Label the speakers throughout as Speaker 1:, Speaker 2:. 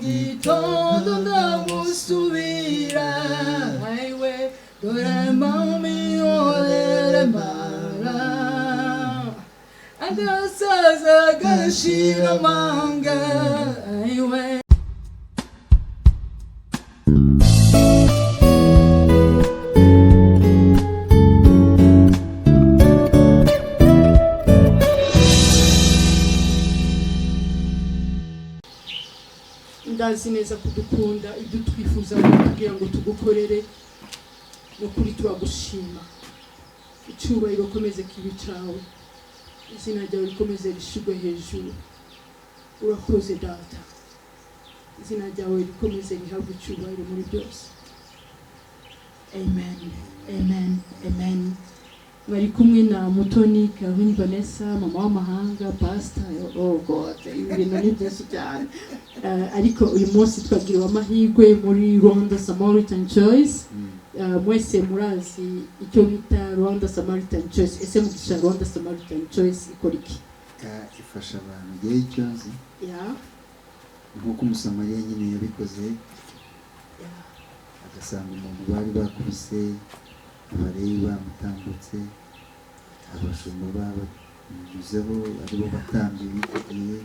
Speaker 1: gitondo ndamusubira highway dore mami olere mara agasaza gashira manga highway ndazi neza kudukunda ibyo twifuza kugira ngo tugukorere no kuri turagushima icyubahiro komeze kibi cyawe izina ryawe rikomeze rishigwe hejuru urakoze data izina ryawe rikomeze rihabwe icyubahiro muri byose amen amen amen bari kumwe na Mutoni Calvin Vanessa mama w'amahanga pastor oh god ibintu ni byinshi cyane ariko uyu munsi twagiriwe amahirwe muri Rwanda Samaritan Choice mwese murazi icyo bita Rwanda Samaritan Choice ese mugisha Rwanda Samaritan Choice ikora iki
Speaker 2: ifasha abantu gihe cyose nkuko umusamariya nyine yabikoze agasanga umuntu bari bakubise abareba bamutambutse abashumba babamuzeho aribo batambi biteguye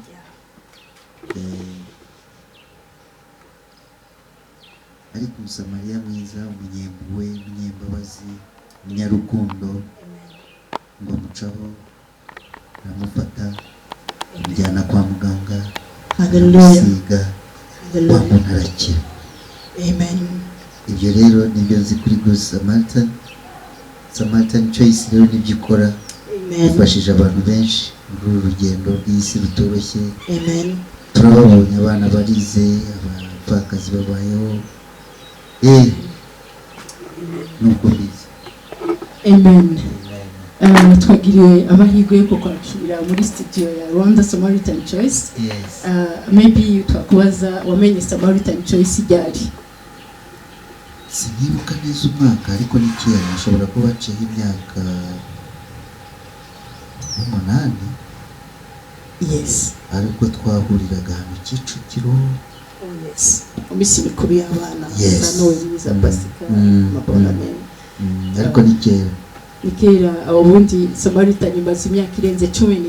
Speaker 2: ariko umusamariya mwiza umunyempuhwe umunyembabazi umunyarukundo ngo amucaho aramufata amujyana kwa muganga aramusiga wa muntu arakira
Speaker 1: amen
Speaker 2: ibyo rero nibyo nzi kuri Good Samaritan Choice rero nibyo ikora ifashije abantu benshi muri uru rugendo rw'isi rutoroshye
Speaker 1: amen
Speaker 2: turababonye abana barize abapfakazi babayeho nuko bize
Speaker 1: amen twagiriwe amahirwe yo kwakira muri studio ya Rwanda Samaritan Choice maybe twakubaza wamenye Samaritan Choice ryari
Speaker 2: sinibuka neza umwaka ariko ni kera ashobora kuba aciyeho imyaka 8
Speaker 1: yes
Speaker 2: ariko twahuriraga hano Kicukiro
Speaker 1: yes umisi mikuru y'abana za Pasika
Speaker 2: ariko ni kera
Speaker 1: ubundi Samaritan imaze imyaka irenze 15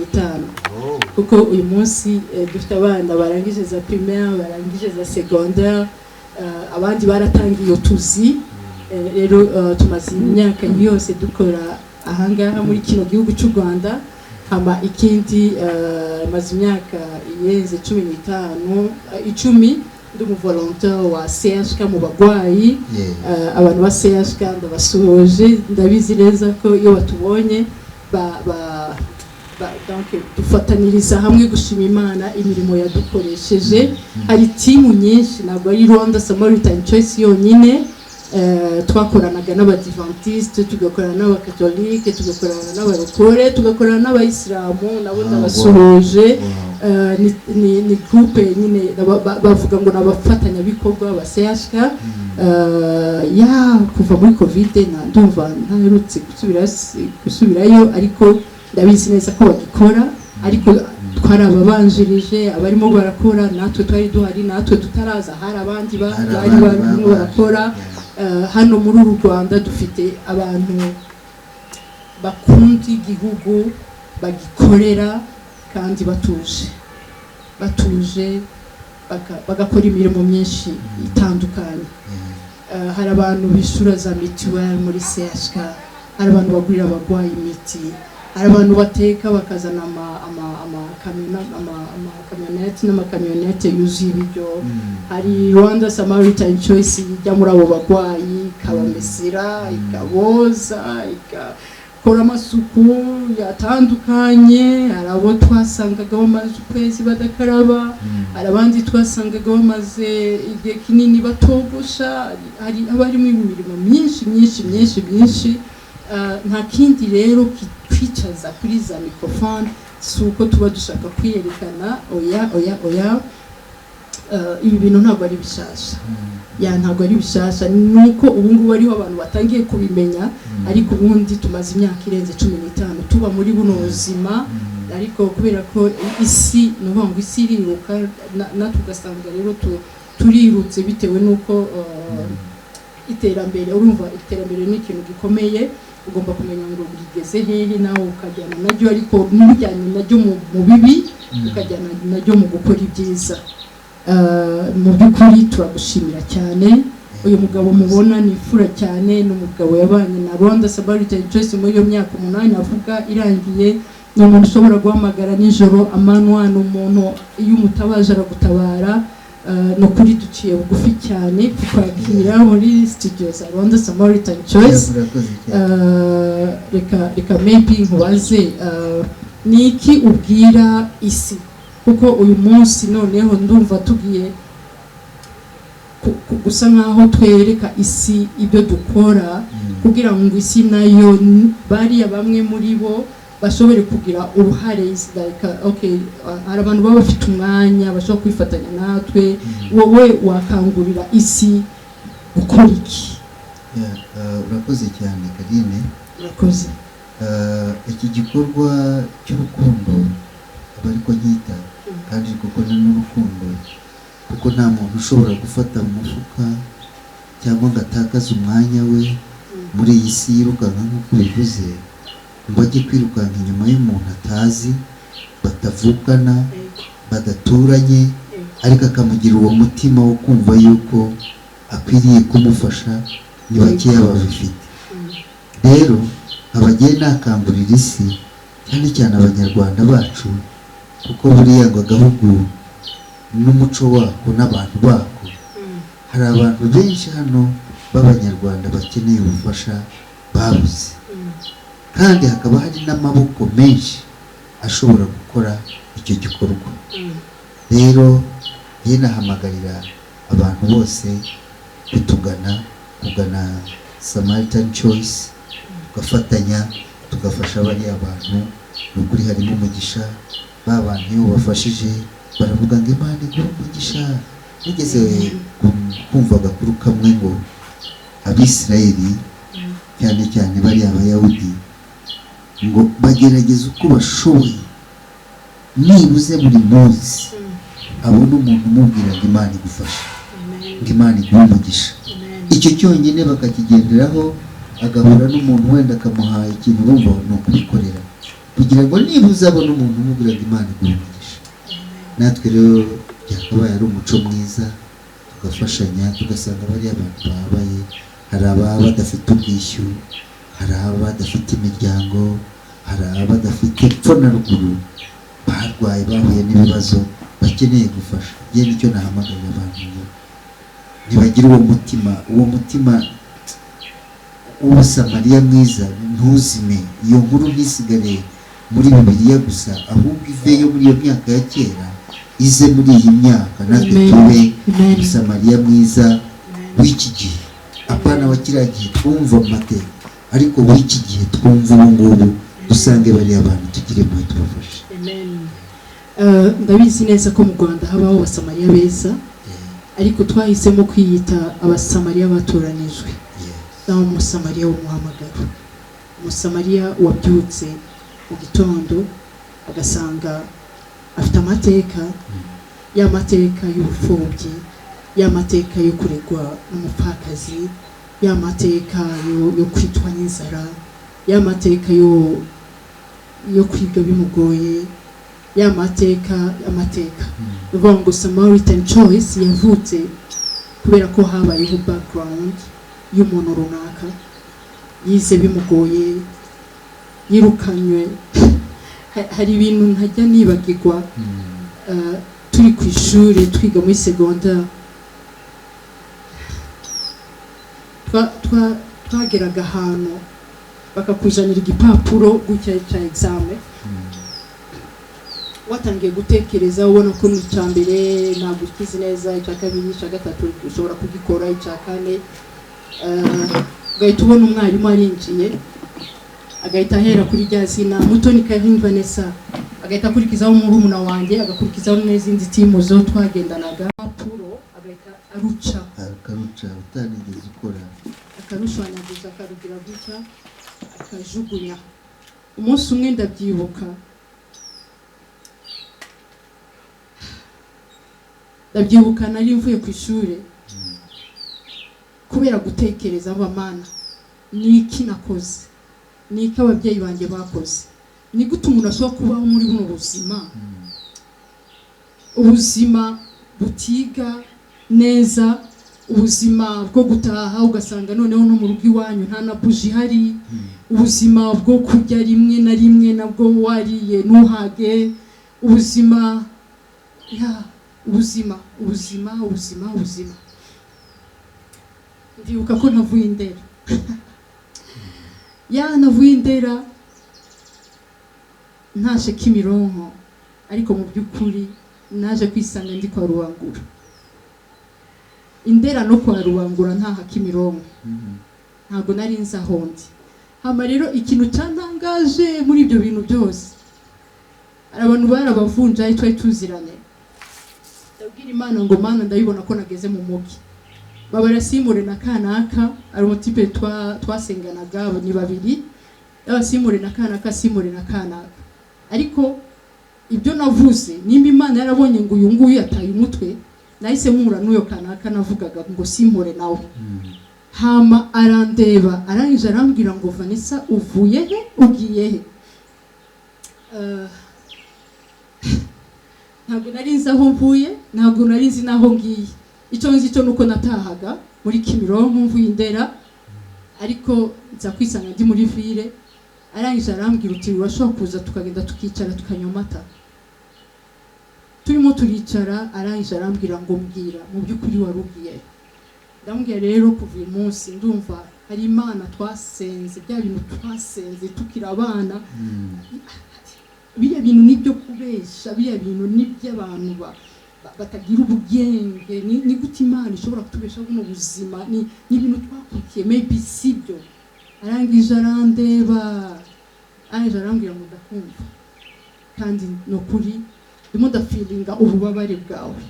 Speaker 1: kuko uyu munsi dufite abana barangije za primaire barangije za secondaire abandi baratangiye tuzi rero tumaze imyaka yose dukora ahangaha muri kino gihugu cy'u Rwanda hama ikindi maze imyaka irenze 10 ndi mu volontaire wa CHK mu bagwayi abantu ba CHK ndabasuhoje ndabizi neza ko iyo batubonye donc dufataniriza hamwe gushima Imana imirimo yadukoresheje hari timu nyinshi ntabwo ari Rwanda Samaritan Choice yonyine twakoranaga n'abadivantiste tugakorana n'abakatolike tugakorana n'abarokore tugakorana n'abayisilamu nabo ndabasuhoje ni groupe nyine bavuga ngo nabafatanya bikorwa ba CHK kuva muri covid ndumva ntaherutse gusubirayo ariko ndabizi neza ko bagikora ariko twari ababanjirije abarimo barakora natwe twari duhari natwe tutaraza hari abandi bari barimo barakora hano muri uru Rwanda dufite abantu bakunda igihugu bagikorera kandi batuje bagakora imirimo myinshi itandukanye hari abantu bishura za mituweli muri CHK hari abantu bagurira abagwayi imiti hari abantu bateka bakazana amakamyonete yuzuye ibiryo hari Rwanda Samaritan Choice ijya muri abo bagwayi ikabamesera ikaboza ikakora amasuku yatandukanye hari abo twasangaga bamaze ukwezi badakaraba hari abandi twasangaga bamaze igihe kinini batogosha hari abarimo imirimo myinshi nta kindi rero kitwicaza kuri za microphone suko tuba dushaka kwiyerekana oya ibi bintu ntabwo ari bishasha ntabwo ari bishasha nuko ubu ngubu ariho abantu batangiye kubimenya ariko ubundi tumaze imyaka irenze 15 tuba muri buno buzima ariko kubera ko isi nuvuga ngo isi iriruka natwe ugasanga rero turirutse bitewe nuko iterambere, urumva iterambere ni ikintu gikomeye, ugomba kumenya ngo rigeze hehe nawe ukajyana naryo, ariko ntujyane naryo mu bibi, ukajyana naryo mu gukora ibyiza. Mu by'ukuri turagushimira cyane. Uyu mugabo mubona ni fura cyane, n'umugabo yabanye na Rwanda Samaritan Choice muri iyo myaka 8 avuga irangiye. Ni umuntu ushobora guhamagara nijoro amanywa, ni umuntu iyo umutabaje aragutabara. No kuri duciye bugufi cyane kukwakira muri studio za Rwanda Samaritan Choice. Reka maybe nkubaze niki ubwira isi, kuko uyu munsi noneho ndumva tugiye gusa nkaho twereka isi ibyo dukora, kugira ngo isi nayo bariya bamwe muri bo bashobore kugira uruhare. Like okay, hari abantu baba bafite umwanya bashobora kwifatanya natwe. Wowe wakangurira isi gukora iki?
Speaker 2: Urakoze cyane Karine.
Speaker 1: Urakoze.
Speaker 2: Iki gikorwa cy'urukundo abariko nyita kandi kuko n'urukundo, kuko nta muntu ushobora gufata umufuka cyangwa ngo atakaze umwanya we muri iyi si yirukanka nk'uko bivuze, ngo ajye kwirukanka inyuma y'umuntu atazi, batavukana, badaturanye, ariko akamugira uwo mutima wo kumva yuko akwiriye kumufasha. Ni bakeya babifite. Rero abagiye nakangurira isi cyane cyane abanyarwanda bacu, kuko buriya ngo agahugu n'umuco wako n'abantu bako, hari abantu benshi hano b'abanyarwanda bakeneye ubufasha babuze, kandi hakaba hari n'amaboko menshi ashobora gukora icyo gikorwa. Rero ye nahamagarira abantu bose kugana Samaritan Choice, tugafatanya tugafasha bariya abantu. N'ukuri harimo umugisha. Ba bantu iyo bafashije baravuga ngo Imana iguhe umugisha. Nigeze kumva agakuru kamwe ngo Abisirayeli cyane cyane bari Abayahudi ngo bagerageza uko bashoboye nibuze buri munsi abona umuntu umubwira ngo Imana igufasha, ngo Imana iguhe umugisha. Icyo cyonyine bakakigenderaho, agahura n'umuntu wenda akamuha ikintu bumva no kubikorera, kugira ngo nibuze abone umuntu umubwira ngo Imana iguhe umugisha. Natwe rero byakabaye ari umuco mwiza, tugafashanya, tugasanga bari abantu babaye, hari ababa badafite ubwishyu, hari ababa badafite imiryango, hari ababa badafite epfo na ruguru, barwaye bahuye n'ibibazo bakeneye gufasha. Ye nicyo nahamagarira abantu ngo ntibagire uwo mutima w'Ubusamariya mwiza, ntuzime. Iyo nkuru ntisigare muri Bibiliya gusa, ahubwo iveyo muri iyo myaka ya kera ize muri iyi myaka, natwe tube Ubusamariya mwiza w'iki gihe. Apana wa kiriya gihe twumva mu mateka, ariko w'iki gihe twumva ubu ngubu, dusange bariya abantu tugire mu tubafashe.
Speaker 1: Ndabizi neza ko mu Rwanda habaho Abasamariya beza, ariko twahisemo kwiyita Abasamariya batoranijwe. Umusamariya w'umuhamagaro, Umusamariya wabyutse mu gitondo agasanga afite amateka, ya mateka y'ubupfubyi, ya mateka yo kuregwa n'umupfakazi, ya mateka yo kwitwa n'inzara, ya mateka yo kwiga bimugoye, ya mateka. Uvuga ngo Samaritan Choice yavutse kubera ko habayeho background y'umuntu runaka, yize bimugoye, yirukanywe. Hari ibintu ntajya nibagirwa, turi ku ishuri twiga muri secondaire, twageraga ahantu bakakuzanira igipapuro gutya cya examen, watangiye gutekereza ubona ko icya mbere ntabwo ukizi neza, icya kabiri, icya gatatu ushobora kugikora, icya kane ugahita ubona umwarimu arinjiye agahita ahera kuri rya zina Mutoni Kevin Vanessa, agahita akurikizaho murumuna wanjye, agakurikizaho n'izindi timu zo twagendanaga, papuro agahita akaruca
Speaker 2: utanigeze ukora,
Speaker 1: akarushanyaguza, akarugira gutya, akajugunya. Umunsi umwe ndabyibuka ndabyibuka nari mvuye ku ishuri kubera gutekereza abamana niki nakoze niki ababyeyi banjye bakoze ni gute umuntu ashobora kubaho muri buno ubuzima butiga neza, ubuzima bwo gutaha ugasanga noneho no mu rugo iwanyu nta na buji hari, ubuzima bwo kurya rimwe na rimwe nabwo wariye ntuhage, ubuzima ndibuka ko navuye Indera navuye Indera ntashe Kimironko, ariko mu by'ukuri naje kwisanga ndi kwa Rubangura. Indera no kwa Rubangura ntaha Kimironko, ntabwo nari nzi aho ndi. Hama rero ikintu cyantangaje muri ibyo bintu byose, abantu barabavunja twari tuziranye, ndabwira Imana ngo Mana ndabibona ko nageze mu mugi, babara Simure na Kanaka ari umutipe twasenganaga ni babiri, Simure na Kanaka, Simure na Kanaka. Ariko ibyo navuze nimba Imana yarabonye ngo uyu nguyu yataye umutwe, nahise mpura n'uyo Kanaka navugaga ngo Simure nawe. Hama arandeba arangije arambwira ngo Vanessa uvuye he ugiye he? Ntabwo nari nzi aho mvuye, ntabwo nari nzi naho ngiye. Icyo nzi cyo nuko natahaga muri Kimironko mvuye Indera, ariko nza kwisanga ndi muri ville. Arangije arambwira uti urashobora kuza tukagenda tukicara tukanywa amata. Turimo turicara, arangije arambwira ngo mbwira mu by'ukuri warugiye. Ndamubwira rero kuva uyu munsi ndumva hari Imana twasenze, bya bintu twasenze tukira abana, biriya bintu nibyo kubesha, biriya bintu n'iby'abantu batagira ubugenge. Ni gute Imana ishobora kutubesha buno buzima? Ni ibintu twakurikiye, maybe sibyo. Arangije arandeba, arambwira ngo ndakumva kandi no kuri ndimo ndafilinga ububabare bwawe.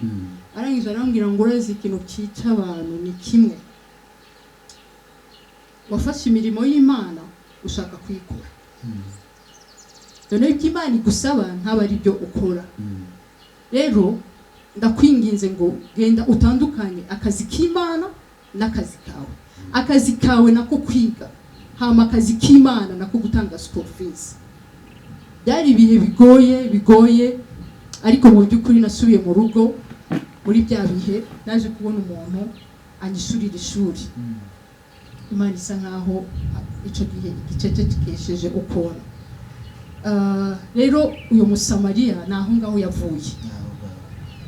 Speaker 1: Arangije arambwira ngo urazi ikintu cyica abantu ni kimwe, wafashe imirimo y'Imana ushaka kuyikora, none ko Imana igusaba ntaba ari byo ukora. Rero ndakwinginze ngo genda utandukanye akazi k'Imana n'akazi kawe. Akazi kawe nako kwiga, hama akazi k'Imana nako gutanga school fees. Byari ibihe bigoye, ariko mu by'ukuri nasubiye mu rugo. Muri bya bihe naje kubona umuntu anyishurira ishuri. Imana isa nkaho icyo gihe igicece kikesheje ukuntu. Rero uyu Musamariya naho ngaho yavuye.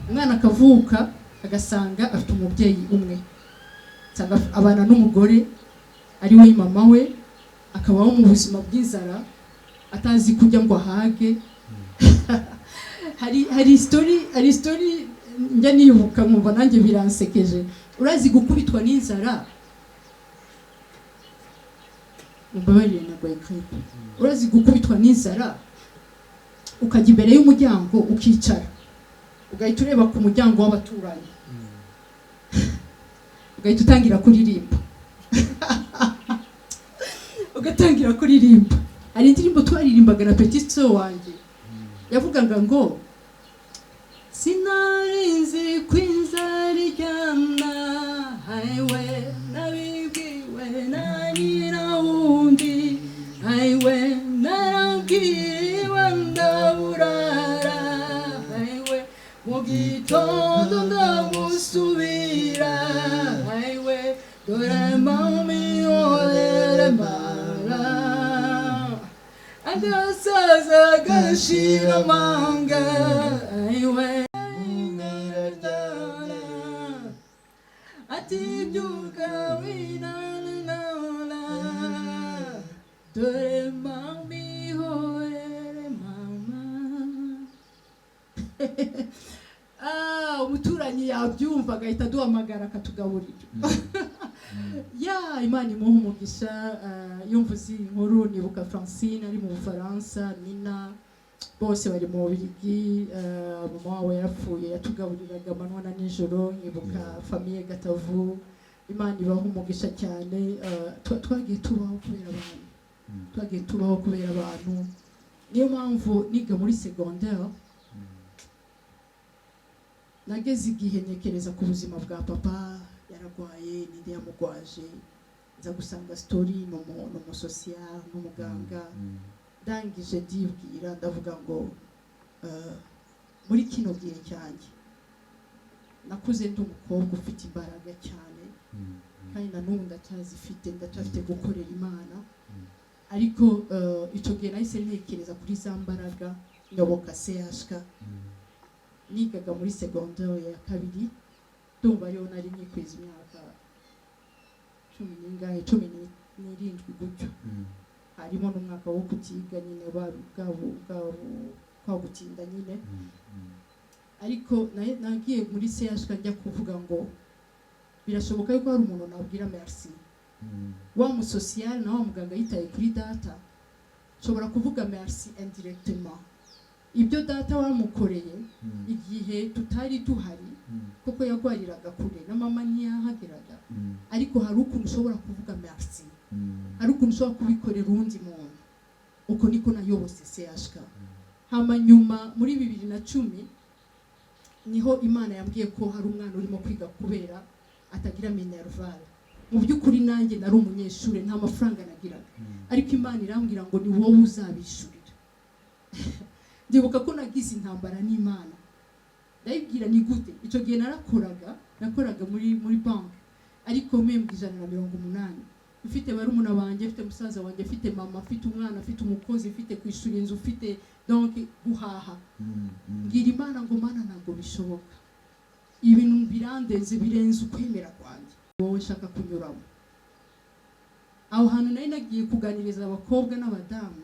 Speaker 1: Umwana akavuka agasanga afite umubyeyi umwe, abana n'umugore ari we mama we, akabaho mu buzima bw'inzara atazi kujya ngo ahage. hari story njya nibuka nkumva nanjye biransekeje. Urazi gukubitwa n'inzara, mbabarire nagwaye kripe. Urazi gukubitwa n'inzara ukajya imbere y'umuryango ukicara, ugahita ureba ku muryango w'abaturanyi, ugahita utangira kuririmba. Ugatangira kuririmba. Hari indirimbo twaririmbaga na Petit So wanjye yavugaga ngo sinarinzi kwinzara iryana, haiwe nabibwiwe na nyina wundi, haiwe narabwiwe ndaburara, haiwe mu gitondo ndamusubira, haiwe dore mami olere mara, agasaza gashira manga, haiwe atibyuka winanana, dore mami hoere mama. Umuturanyi yabyumva agahita duhamagara akatugaburira. Imana imuha umugisha. Yumvuze inkuru nibuka Francine ari mu Bufaransa, Nina bose bari mu Bubiligi. Mama wawe yarapfuye, yatugaburiraga amanywa na nijoro. Nibuka famiye Gatavu, Imana ibaha umugisha cyane. Twagiye tubaho kubera abantu. Niyo mpamvu niga muri secondaire nageze igihe ntekereza ku buzima bwa papa, yaragwaye ninde yamugwaje, nza gusanga story no social n'umuganga, ndangije ndibwira ndavuga ngo muri kino gihe cyanjye nakuze ndi umukobwa ufite imbaraga cyane, kandi na n'ubu ndacyafite gukorera Imana, ariko icyo gihe nahise ntekereza kuri za mbaraga nyoboka CHK, nigaga muri secondaire ya kabiri, ndumva ariyo nari nyikweza imyaka 17 gutyo, harimo n'umwaka wo kutiga nyine kwa gutinda nyine, ariko nagiye muri CHK njya kuvuga ngo birashoboka yuko hari umuntu nabwira merci, wa mu social na wa muganga yitaye kuri data, nshobora kuvuga merci indirectement, ibyo data wamukoreye igihe tutari duhari kuko yagwariraga kure na mama ntiyahageraga, ariko hari ukuntu ushobora kuvuga merci, hari ukuntu ushobora kubikorera undi muntu. Uko niko nayobose CHK. Hama nyuma muri 2010 niho Imana yambwiye ko hari umwana urimo kwiga kubera atagira minerval. Mu by'ukuri nanjye nari umunyeshuri nta mafaranga nagiraga, ariko Imana irambwira ngo ni wowe uzabishurira. Ndibuka ko nagize intambara n'Imana, ndayibwira ni gute. Icyo gihe nakoraga muri bank, ariko mpembwa 180, mfite barumuna banjye, mfite musaza wanjye, mfite mama, mfite umwana, mfite umukozi, mfite kwishura inzu, mfite donc guhaha. Ngira Imana ngo Mana ntabwo bishoboka, ibintu birandenze birenze ukwemera kwanjye, wowe shaka kunyuramo. Aho hantu nari nagiye kuganiriza abakobwa n'abadamu,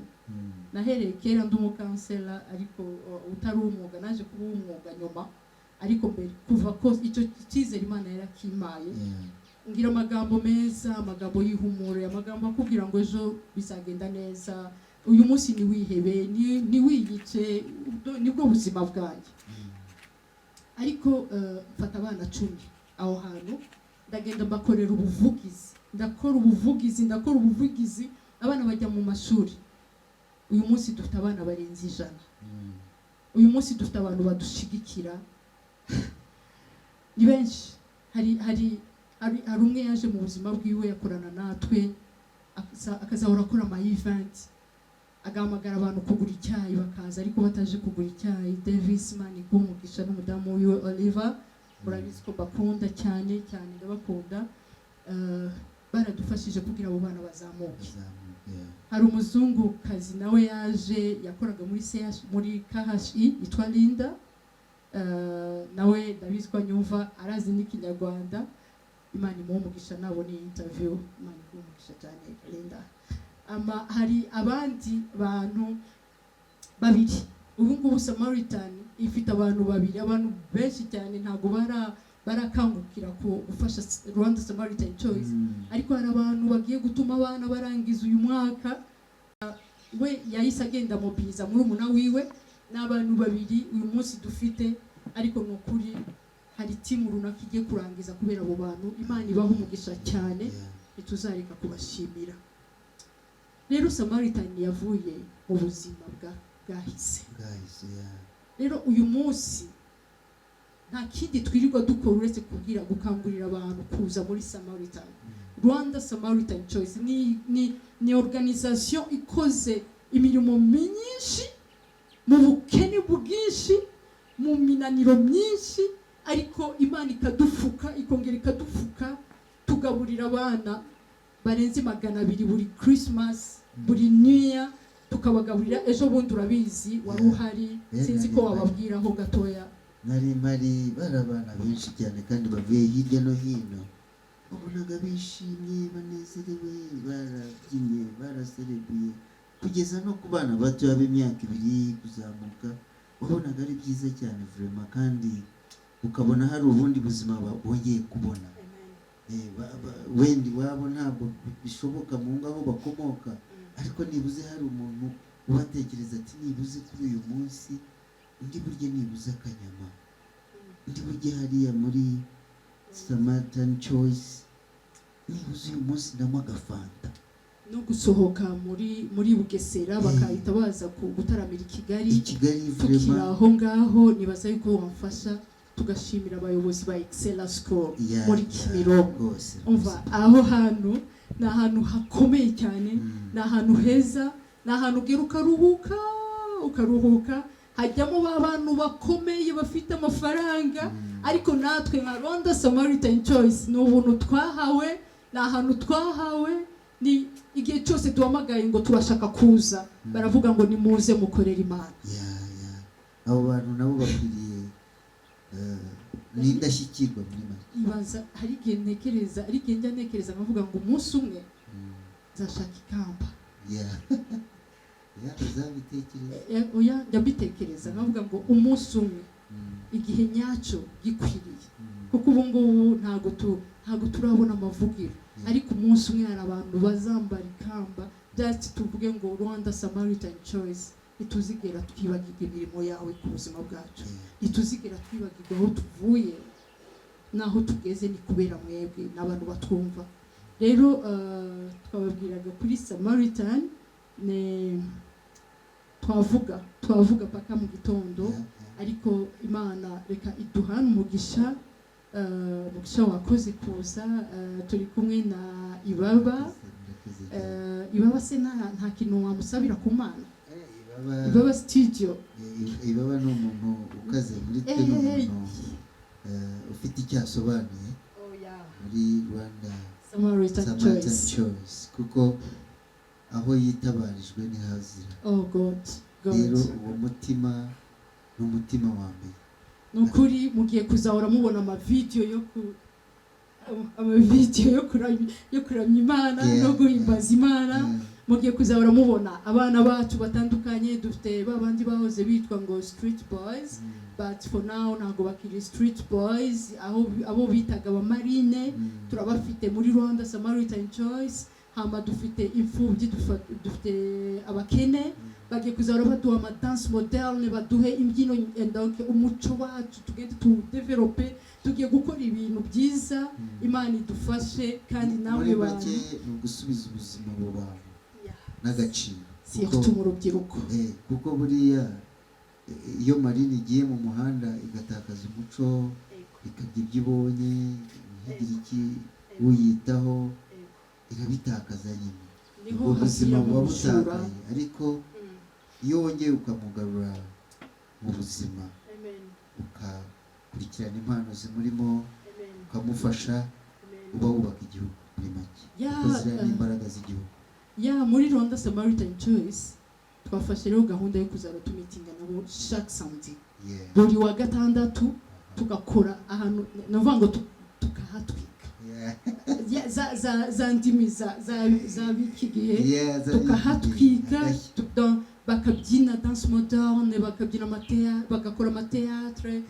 Speaker 1: nahereye kera ndi umukansela, ariko utari umwuga, naje kuba umwuga nyuma, ariko mbere kuva ko icyo cyizere Imana yarakimaye, ngira amagambo meza, amagambo y'ihumure, amagambo akubwira ngo ejo bizagenda neza, uyu munsi ni wihebe, ni wiyice, nibwo buzima bwanjye. Ariko mfata abana 10 aho hantu, ndagenda mbakorera ubuvugizi, ndakora ubuvugizi, abana bajya mu mashuri. Uyu munsi dufite abana barenze 100, uyu munsi dufite abantu badushigikira ni benshi. hari umwe yaje mu buzima bwiwe yakorana natwe, akazahora akora ama event, agamagara abantu kugura icyayi bakaza ariko bataje kugura icyayi. Davis Mani kumugisha n'umudamu wiwe Oliver, murabizi ko bakunda cyane ndabakunda, baradufashije kugira abo bana bazamuke. Hari umuzungu kazi nawe yaje, yakoraga muri KHI yitwa Linda, nawe ndabizi ko nyumva arazi n'ikinyarwanda. Imana imumugisha nabone interview, Imana imumugisha cyane Linda. Hari abandi bantu babiri, ubu ngubu Samaritan ifite abantu babiri, abantu benshi cyane ntago barakangukira ko gufasha Rwanda Samaritan Choice, ariko hari abantu bagiye gutuma abana barangiza uyu mwaka. We yahise agenda mobiliza muri umuna wiwe n'abantu babiri uyu munsi dufite, ariko nukuri hari timu runaka igiye kurangiza kubera abo bantu. Imana ibaho umugisha cyane, ituzareka kubashimira. Rero Samaritan yavuye mu buzima bwahise. Rero uyu munsi nta kindi twirirwa dukora uretse kugira gukangurira abantu kuza muri Samaritan. Rwanda Samaritan Choice ni organisation ikoze imirimo myinshi, mu bukene bwinshi, mu minaniro myinshi, ariko Imana ikadufuka, ikongera ikadufuka, tugaburira abana barenze 200 buri Christmas, buri New Year, tukabagaburira. Ejo bundi urabizi wari uhari, sinzi ko wababwiraho gatoya.
Speaker 2: Mari barabana benshi cyane kandi bavuye hirya no hino, ubonaga bishimye, banezerewe, barabyinnye, baraserebuye, kugeza no ku bana bato b'imyaka 2 kuzamuka. Ubonaga ari byiza cyane vraiment, kandi ukabona hari ubundi buzima bongeye kubona. Wendi wabo ntabwo bishoboka mu ngaho bakomoka, ariko nibuze hari umuntu ubatekereza ati nibuze kuri uyu munsi ndi burye nibuze akanyama, ndi burye hariya muri Samaritan Choice, nibuze uyu munsi ndanywa agafanta.
Speaker 1: No gusohoka muri Bugesera bakahita baza gutaramira i Kigali
Speaker 2: vraiment
Speaker 1: aho ngaho. Nibaza yuko wamfasha tugashimira abayobozi ba Excella School
Speaker 2: Yeah,
Speaker 1: muri Kimironko.
Speaker 2: rwose,
Speaker 1: umva aho hantu ni ahantu hakomeye cyane, ni ahantu heza, ni ahantu ugera ukaruhuka, hajyamo ba bantu bakomeye bafite amafaranga, ariko natwe nka Rwanda Samaritan Choice ni ubuntu twahawe, ni ahantu twahawe, ni igihe cyose duhamagaye ngo turashaka kuza baravuga ngo nimuze mukorera Imana.
Speaker 2: Abo bantu nabo bakwiriye n'indashyikirwa muri make.
Speaker 1: Ibaza hari igihe njya ntekereza nkavuga ngo umunsi umwe nzashaka ikamba.
Speaker 2: Uzabitekereza?
Speaker 1: Oya njya mbitekereza nkavuga ngo umunsi umwe igihe nyacyo gikwiriye, kuko ubu ngubu ntabwo turabona amavugiro, ariko umunsi umwe hari abantu bazambara ikamba byatsi tuvuge ngo Rwanda Samaritan Choice. Ituzigera twibagirwa imirimo yawe ku buzima bwacu, ituzigera twibagirwa aho tuvuye naho tugeze, ni kubera mwebwe n'abantu batwumva. Rero twababwiraga kuri Samaritan twavuga paka mu gitondo, ariko Imana reka iduhana umugisha wakoze kuza. Turi kumwe na Ibaba se nta kintu wamusabira ku Mana? Ibaba studio.
Speaker 2: Ibaba ni umuntu ukaze muri twe, ni umuntu ufite icyo asobanuye muri Rwanda
Speaker 1: Samaritan
Speaker 2: Choice, kuko aho yitabarijwe ni hazira.
Speaker 1: God.
Speaker 2: Rero uwo mutima ni umutima wa mbere.
Speaker 1: Nukuri mugiye kuzahora mubona amavideo yo kuramya Imana no guhimbaza Imana. Mugiye kuzahora mubona abana bacu batandukanye, dufite babandi bahoze bitwa ngo street boys, but for now ntago bakiri street boys, abo bitaga abamarine turabafite muri Rwanda Samaritan Choice. Hama dufite imfubyi, dufite abakene, bagiye kuzahora baduha ama dance moderne, baduhe imbyino, donc umuco wacu tugende tudevelope, tugiye gukora ibintu byiza. Imana idufashe kandi nawe
Speaker 2: bantu ni ugusubiza ubuzima mu bantu n'agaciro,
Speaker 1: surtout mu rubyiruko.
Speaker 2: Kuko buriya iyo marine igiye mu muhanda igatakaza umuco, ikajya ibyo ibonye, ntigira iki uyitaho, irabitakaza nyine, ubuzima buba butakaye. Ariko iyo wongeye ukamugarura mu buzima, ukakurikirana impano zimurimo, ukamufasha, uba wubaka igihugu muri make, kuzira n'imbaraga z'igihugu.
Speaker 1: Muri Rwanda Samaritan Choice twafashe rero gahunda yo kuzara tumitinga nabo chaque samedi, buri wa gatandatu tugakora ahantu navuga ngo tukahatwika, za ndimi za bikigihe, tukahatwika, bakabyina dance moderne, bakabyina bagakora amateatre,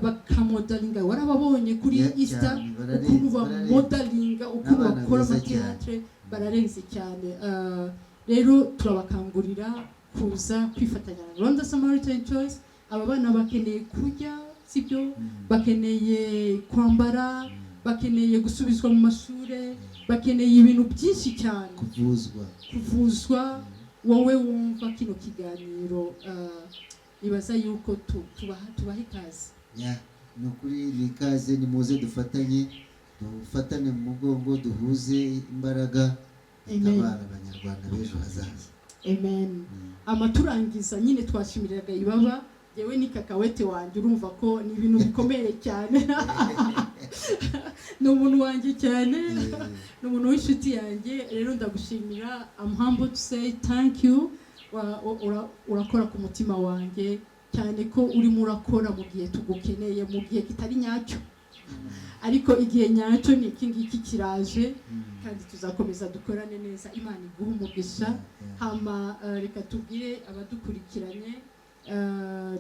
Speaker 1: bakamodelinga. Warababonye kuri Easter ukuntu bamodelinga, ukuntu bakora amateatre, bararenze cyane. Rero turabakangurira kuza kwifatanya na Rwanda Samaritan Choice. Aba bana bakeneye kurya, sibyo, bakeneye kwambara, bakeneye gusubizwa mu mashuri, bakeneye ibintu byinshi cyane, kuvuzwa. Wowe wumva kino kiganiro, ibaza yuko tubaha ikaze.
Speaker 2: Ni ukuri ni ikaze, ni muze dufatane mu mugongo, duhuze imbaraga, dutabara abanyarwanda b'ejo hazaza.
Speaker 1: Amen. Amaturangiza nyine twashimiriraga Ibaba, yewe ni kakawete wanjye, urumva ko ni ibintu bikomeye cyane. Ni umuntu wanjye cyane, ni umuntu w'inshuti yanjye. Rero ndagushimira, I'm humble to say thank you. Urakora ku mutima wanjye cyane, ko urimo urakora mu gihe tugukeneye, mu gihe kitari nyacyo, ariko igihe nyacyo ni iki ngiki kiraje, kandi tuzakomeza dukorane neza. Imana iguha umugisha. Hama reka tubwire abadukurikiranye,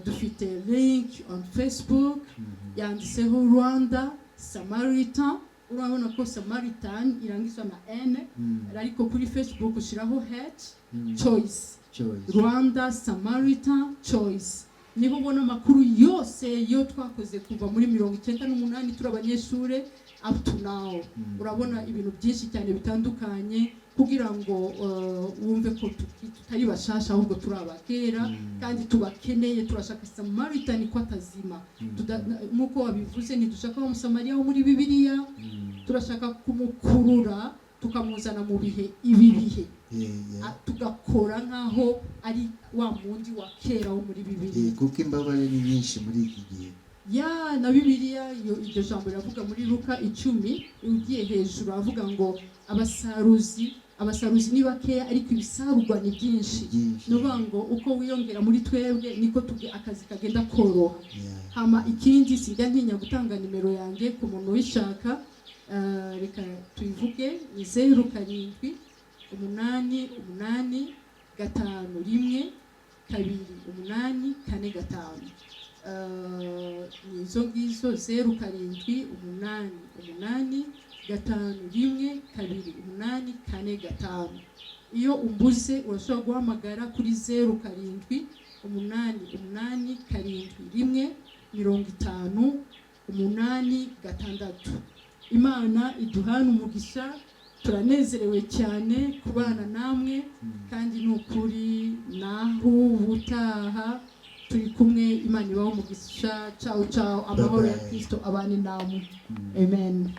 Speaker 1: dufite link on Facebook yanditseho Rwanda Samaritan. Urabona ko Samaritan irangizwa na N, ariko kuri Facebook ushiraho Choice, Rwanda Samaritan Choice. Niho ubona amakuru yose yo twakoze kuva muri 98 turi abanyeshure up to now. Urabona ibintu byinshi cyane bitandukanye, kugira ngo wumve ko tutari bashasha ahubwo turi abakera kandi tubakeneye. turashaka Samaritan ko atazima, nkuko wabivuze ntidushaka umusamariya wo muri Bibiliya, turashaka kumukurura tukamuzana mu bihe ibihe, tugakora nkaho ari wa mundi wa kera wo muri Bibiliya,
Speaker 2: kuko imbabare ni nyinshi muri iki gihe.
Speaker 1: Na Bibiliya iryo jambo riravuga muri Luka 10 ugiye hejuru avuga ngo abasaruzi ni bakeya ariko ibisarurwa ni byinshi. Nuvuga ngo uko wiyongera muri twebwe niko akazi kagenda koroha. Hama ikindi sijya ntinya gutanga nimero yanjye ku muntu wishaka, reka tuyivuge, ni 07 8 8 5 1 2 8 4 5. Nizo ngizo 07 8 8 5 1 2 8 4 5. Iyo umbuze urashobora guhamagara kuri 07 8 8 7 1 50 8 6. Imana iduhana umugisha, turanezerewe cyane kubana namwe kandi nukuri naho ubutaha turi kumwe. Imana ibaho umugisha. Ciao ciao, amahoro ya Kristo abane namwe. Amen.